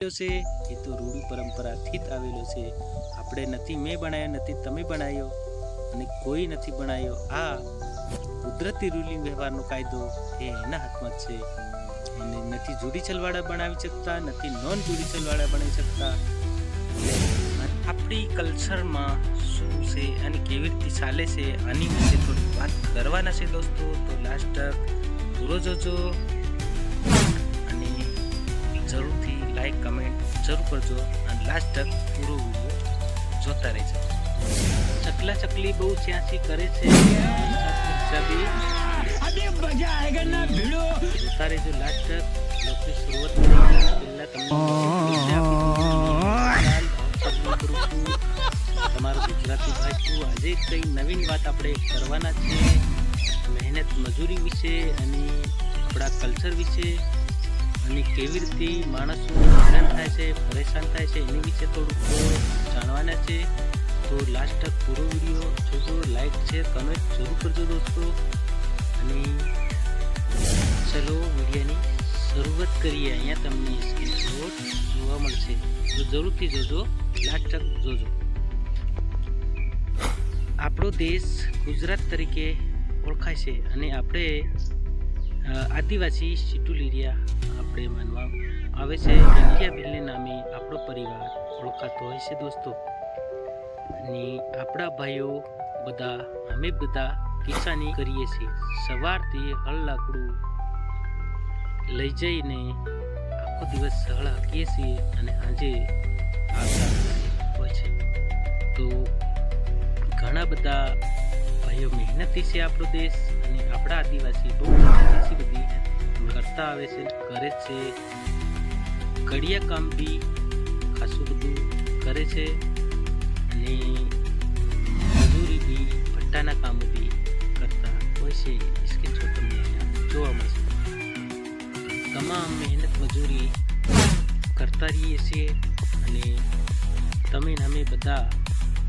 છે એ તો રૂઢી પરંપરાથી જ આવેલો છે. આપણે નથી મેં બનાવ્યો, નથી તમે બનાવ્યો અને કોઈ નથી બનાવ્યો. આ કુદરતી રૂલિંગ વ્યવહારનો કાયદો એ એના હાથમાં જ છે. એને નથી જુડી ચલવાળા બનાવી શકતા, નથી નોન જુડી ચલવાળા બનાવી શકતા. આપણી કલ્ચરમાં શું છે અને કેવી રીતે ચાલે છે આની વિશે થોડી વાત કરવાના છે દોસ્તો. તો લાસ્ટ પૂરો જોજો અને જરૂરથી લાઈક કમેન્ટ જરૂર કરજો અને લાસ્ટ તક પૂરો વિડીયો જોતા રહેજો. ચકલા ચકલી બહુ ચ્યાંથી કરે છે જોતા રહેજો લાસ્ટ તક. લોકની શરૂઆત પહેલા તમને તમારો ગુજરાતી ભાઈ છું. આજે કંઈ નવીન વાત આપણે કરવાના છે મહેનત મજૂરી વિશે અને આપણા કલ્ચર વિશે અને કેવી રીતે માણસો હેરાન થાય છે, પરેશાન થાય છે એની વિશે થોડુંક જાણવાના છે. તો લાસ્ટ તક પૂરો વિડીયો જોજો, લાઈક શેર કમેન્ટ જરૂર કરજો દોસ્તો. અને ચલો વિડીયોની શરૂઆત કરીએ. અહીંયા તમને સ્ક્રીનશોટ જોવા મળશે તો જરૂરથી જોજો, લાસ્ટ તક જોજો. આપણો દેશ ગુજરાત તરીકે ઓળખાય છે અને આપણે આદિવાસી શિડ્યુલ એરિયા આપણે માનવા આવે છે. ઇન્ડિયા બિલને નામે આપણો પરિવાર ઓળખાતો હોય છે દોસ્તો. અને આપણા ભાઈઓ બધા અમે બધા કિસાની કરીએ છીએ. સવારથી હળ લાકડું લઈ જઈને આખો દિવસ હળ હાંકીએ છીએ અને સાંજે આવતા હોય છે. તો ઘણા બધા ભાઈઓ મહેનતી છે આપણો દેશ અને આપણા આદિવાસી બહુ બધી કરતા આવે છે, કરે છે. કડિયા કામ બી ખાસું બધું કરે છે અને મજૂરી બી ભટ્ટાના કામો બી કરતા હોય છે. સ્ક્રીનશોટ તમને જોવા મળશે. તમામ મહેનત મજૂરી કરતા રહીએ છીએ અને તમે અમે બધા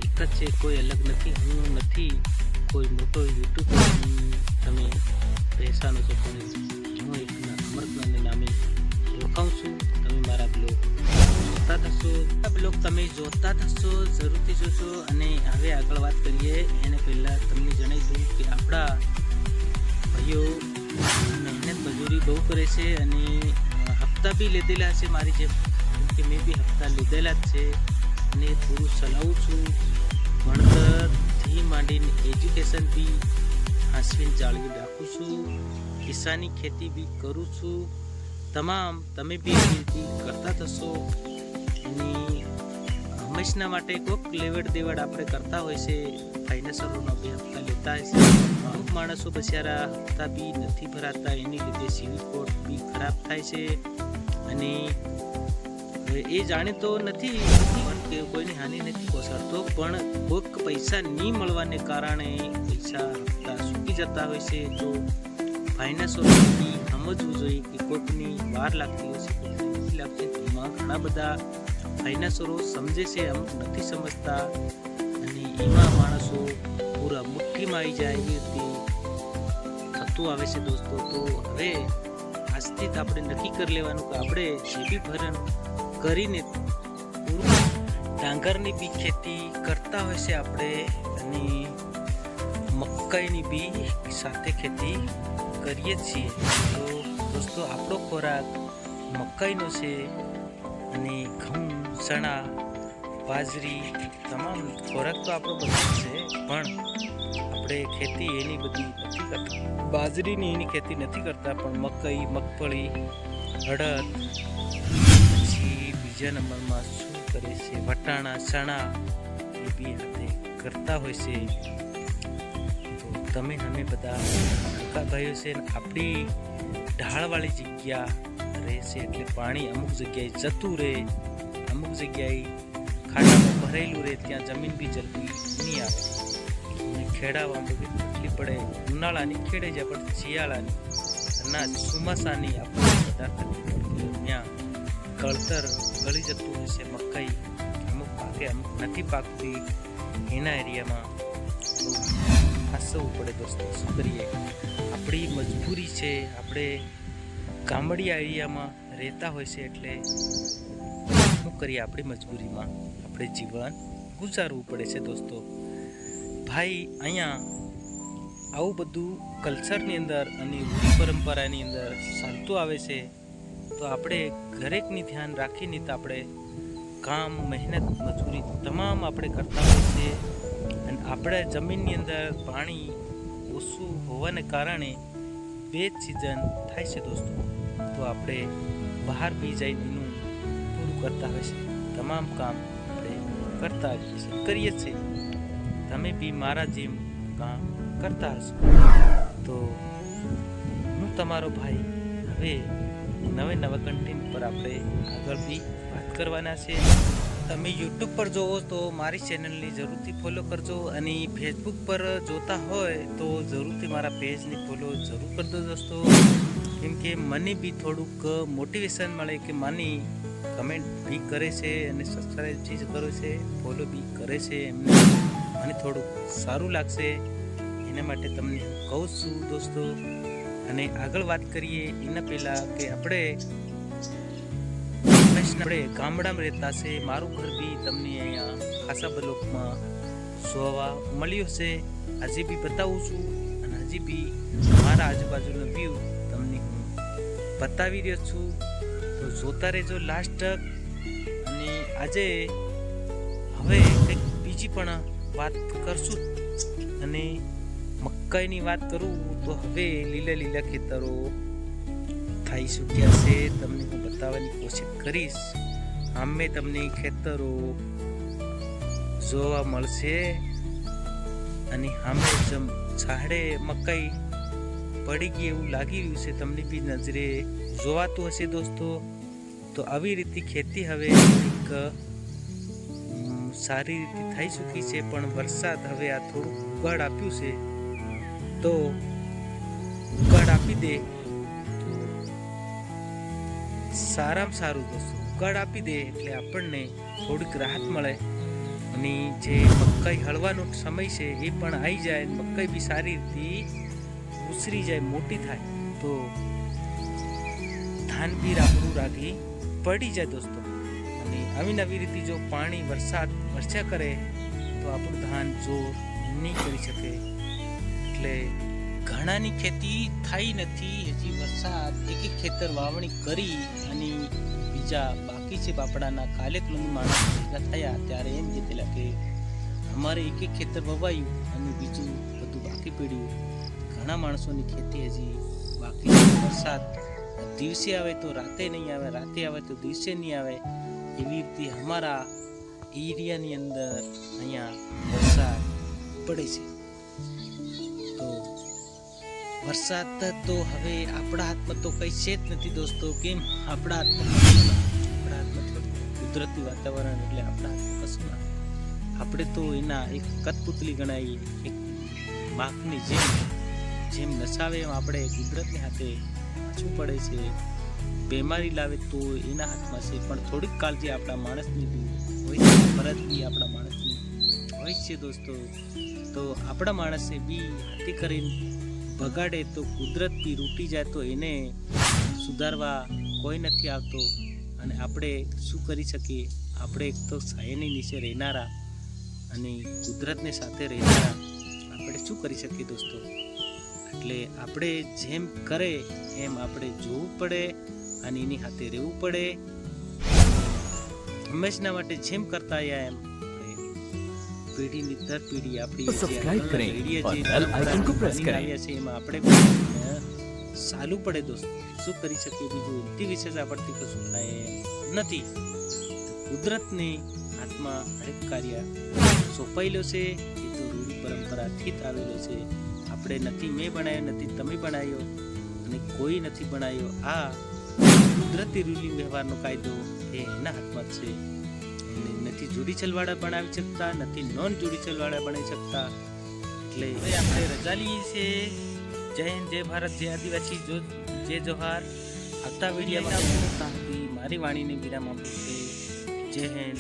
એક જ છે, કોઈ અલગ નથી. હું નથી કોઈ મોટો યુટ્યુબ તમે પૈસાનો છો, પણ હું એક અમરતનાને નામે ઓળખાઉં છું. તમે મારા બ્લોગ જોતા થશો, બ્લોગ તમે જોતા થશો, જરૂરથી જોશો. અને હવે આગળ વાત કરીએ એને પહેલાં તમને જણાવી દઉં કે આપણા ભાઈઓ મહેનત મજૂરી બહુ કરે છે અને હપ્તા બી લીધેલા છે મારી જેમ, કે મેં બી હપ્તા લીધેલા જ છે અને પૂરું ચલાવું છું. ભણતરથી માંડીને એજ્યુકેશન બી હાંસવીને જાળવી રાખું છું. કિસાની ખેતી બી કરું છું. તમામ તમે બી ખેતી કરતા થશો અને હંમેશના માટે કોઈક લેવડ દેવડ આપણે કરતા હોય છે. ફાઇનાન્સરોનો બી હપ્તા લેતા હોય છે. અમુક માણસો બચારા હપ્તા બી નથી ભરાતા, એની લીધે સિવિલ કોડ બી ખરાબ થાય છે. અને એ જાણીતો નથી કે કોઈની હાનિ નથી પહોંચાડતો, પણ કોઈક પૈસા નહીં મળવાને કારણે પૈસા હપ્તા ચૂકી જતા હોય છે. તો ફાઇનાન્સરોથી સમજવું જોઈએ કે કોઈકની વાર લાગતી હોય છે, કોઈકની નથી લાગતી. ઘણા બધા ફાઇનાન્સરો સમજે છે, અમુક નથી સમજતા અને એમાં માણસો પૂરા મુઠ્ઠીમાં આવી જાય એવી રીતે થતું આવે છે દોસ્તો. તો હવે આજથી જ આપણે નક્કી કરી લેવાનું કે આપણે જે બી ભરણ કરીને ડાંગરની બી ખેતી કરતા હોય છે આપણે અને મકાઈની બી સાથે ખેતી કરીએ છીએ. તો દોસ્તો આપણો ખોરાક મકાઈનો છે અને ઘઉં, ચણા, બાજરી તમામ ખોરાક તો આપણો બધો છે, પણ આપણે ખેતી એની બધી નથી કરતા. બાજરીની એની ખેતી નથી કરતા, પણ મકાઈ, મગફળી, અડદ, પછી બીજા નંબરમાં શું કરે છે વટાણા, ચણા એ બી આપણે કરતા હોય છે. તો તમે અમે બધા કાકા ભાઈઓ છે. આપણી ઢાળવાળી જગ્યા રહેશે એટલે પાણી અમુક જગ્યાએ જતું રહે, અમુક જગ્યાએ ખાડામાં ભરેલું રહે, ત્યાં જમીન બી જલ્દી નહીં આવે અને ખેડાવામાં બી તકલીફ પડે. ઉનાળાની ખેડે જાય પણ શિયાળાની અનાજ ચોમાસાની આપણે વધારે તકલીફ પડતી. ત્યાં કળતર ગળી જતું હોય છે. મકાઈ અમુક પાકે, અમુક નથી પાકતી. એના એરિયામાં બહુ ખાસવું પડે દોસ્તો. શું કરીએ, આપણી મજબૂરી છે. આપણે ગામડિયા એરિયામાં રહેતા હોય છે એટલે શું કરીએ, આપણી મજબૂરીમાં આપણે જીવન ગુજારવું પડે છે દોસ્તો. ભાઈ અહીંયા આવું બધું કલ્ચરની અંદર અને રૂઢિ પરંપરાની અંદર ચાલતું આવે છે, તો આપણે દરેકની ધ્યાન રાખીને તો આપણે કામ, મહેનત, મજૂરી તમામ આપણે કરતા હોય છે. અને આપણે જમીનની અંદર પાણી ઓછું હોવાને કારણે 2 સિઝન થાય છે દોસ્તો. તો આપણે બહાર બી જઈને એનું પૂરું કરતા હોય છે. તમામ કામ આપણે કરતા કરીએ છીએ. તમે બી મારા જેમ કામ કરતા હશો. તો હું તમારો ભાઈ હવે નવા કન્ટેન્ટ પર આપણે આગળ બી વાત કરવાના છે. તમે યુટ્યુબ પર જોવો તો મારી ચેનલને જરૂરથી ફોલો કરજો, અને ફેસબુક પર જોતા હોય તો જરૂરથી મારા પેજને ફોલો જરૂર કરજો દોસ્તો. કેમ કે મને બી થોડુંક મોટિવેશન મળે કે માની કમેન્ટ બી કરે છે અને સબસ્ક્રાઈબ બી કરે છે, ફોલો બી કરે છે, એમને મને થોડુંક સારું લાગશે. એના માટે તમને હું કહું છું દોસ્તો. અને આગળ વાત કરીએ એના પહેલાં કે આપણે ગામડામાં રહેતા છે. મારું ઘર બી તમને અહીંયા ખાસા બ્લોકમાં જોવા મળ્યું છે. હજી બી બતાવું છું, અને હજી બી મારા આજુબાજુનો વ્યૂ તમને હું બતાવી રહ્યો છું. તો જોતા રહેજો લાસ્ટ તક. અને આજે હવે કંઈક બીજી પણ વાત કરશું. અને મકાઈની વાત કરું તો હવે લીલા ખેતરો થઈ ચૂક્યા છે. તમને હું બતાવવાની કોશિશ કરીશ. આમે તમને ખેતરો જોવા મળશે, અને આમે ઝાડે મકાઈ પડી ગઈ એવું લાગી રહ્યું છે. તમને બી નજરે જોવાતું હશે દોસ્તો. તો આવી રીતે ખેતી હવે એક સારી રીતે થઈ ચૂકી છે. પણ વરસાદ હવે આ થોડું ઉગાડ આપ્યું છે, તો ઉગાડ આપી દે સારામાં સારું દોસ્તો. ઉગાડ આપી દે એટલે આપણને થોડીક રાહત મળે, અને જે મકાઈ હળવાનો સમય છે એ પણ આવી જાય. મકાઈ બી સારી રીતે ઉછરી જાય, મોટી થાય, તો ધાન બી આપણું રાગી પડી જાય દોસ્તો. અને આવી નવી રીતે જો પાણી વરસાદ વરસ્યા કરે તો આપણું ધાન જોર નહીં કરી શકે. એટલે ઘણાની ખેતી થઈ નથી હજી. વરસાદ એક ખેતર વાવણી કરી અને બીજા બાકી છે બાપડાના. કાલે માણસ ભેગા થયા ત્યારે એમ કહેલા કે અમારે એક ખેતર વવાયું અને બીજું બધું બાકી પડ્યું. ઘણા માણસોની ખેતી હજી બાકી છે. વરસાદ દિવસે આવે તો રાતે નહીં આવે, રાતે આવે તો દિવસે નહીં આવે. એવી રીતે અમારા એરિયાની અંદર અહીંયા વરસાદ પડે છે. તો વરસાદ તો હવે આપણા હાથમાં તો કંઈ છે જ નથી દોસ્તો. કેમ આપણા હાથમાં કુદરતી વાતાવરણ એટલે આપણા હાથમાં કશું ના. આપણે તો એના એક કઠપુતલી ગણાવીએ, એક માખની જેમ નસાવે એમ આપણે કુદરતની હાથે શું પડે છે. બીમારી લાવે તો એના હાથમાં છે, પણ થોડીક કાળજી આપણા માણસની બી હોય છે, ફરજ બી આપણા માણસની હોય છે દોસ્તો. તો આપણા માણસે બી હાથી કરીને બગાડે તો કુદરત બી રૂટી જાય, તો એને સુધારવા કોઈ નથી આવતો. અને આપણે શું કરી શકીએ? આપણે એક તો સાયની નીચે રહેનારા અને કુદરતની સાથે રહેનારા આપણે શું કરી શકીએ દોસ્તો? એટલે આપણે જેમ કરે એમ આપણે જોવું પડે અને એની સાથે રહેવું પડે. હંમેશના માટે જેમ કરતા આવ્યા એમ પેઢીની દર પેઢી આપણી એમાં આપણે ચાલવું પડે દોસ્તો. શું કરી શકીએ બીજું? એમથી વિશેષ આપણથી કશું થાય નથી. કુદરતની હાથમાં હરેક કાર્ય સોંપાયેલો છે. એ તો રૂઢિ પરંપરાથી જ આવેલો છે. આપણે નથી મેં બનાવ્યો, નથી તમે બનાવ્યો, અને કોઈ નથી બનાવ્યો. આ કુદરતી રૂલિંગ વ્યવહારનો કાયદો એ એના હાથમાં જ છે. એને નથી જુડિશિયલવાળા બનાવી શકતા, નથી નોન જુડિશિયલવાળા બનાવી શકતા. એટલે હવે આપણે રજા લઈએ છીએ. જય હિન્દ, જય ભારત, જય આદિવાસી, જય જોહાર. આવતા વિડીયોમાં મારી વાણીને વિરામ આપું છે. જય હિન્દ.